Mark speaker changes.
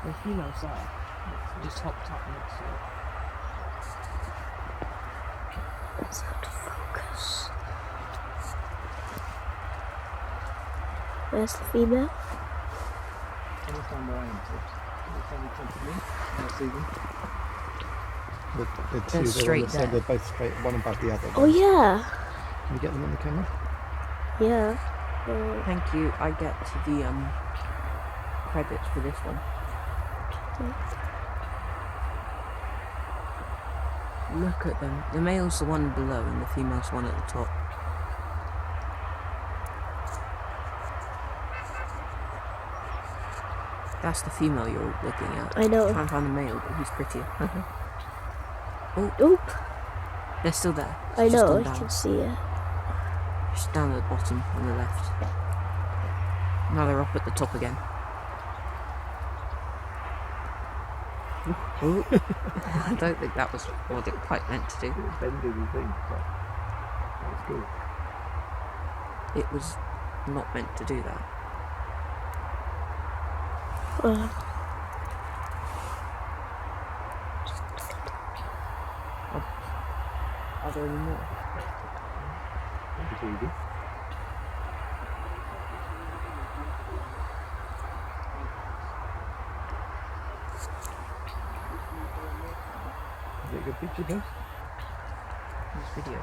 Speaker 1: The female's there. Just hopped up next to it.
Speaker 2: It's out of focus. Where's the female?
Speaker 1: Anytime we're oriented, anytime we come to me, I see them.
Speaker 3: The two,
Speaker 1: They're straight there.
Speaker 3: they're both straight, one above the other.
Speaker 2: Oh yeah.
Speaker 3: Can you get them on the camera?
Speaker 2: Yeah.
Speaker 1: Thank you. I get the credits for this one. Look at them. The male's the one below and the female's the one at the top. That's the female you're looking at.
Speaker 2: I know.
Speaker 1: Try and find the male, but he's prettier. Oh,
Speaker 2: Oop.
Speaker 1: they're still there.
Speaker 2: I
Speaker 1: It's just
Speaker 2: know.
Speaker 1: gone
Speaker 2: I
Speaker 1: down.
Speaker 2: can see it.
Speaker 1: Just down at the bottom on the left. Now they're up at the top again. Ooh. I don't think that was what it quite meant to do.
Speaker 3: Bending the thing, but that's cool.
Speaker 1: It was not meant to do that. Are there any more?
Speaker 3: It's easy. Is it a good picture, Bill?
Speaker 1: This video.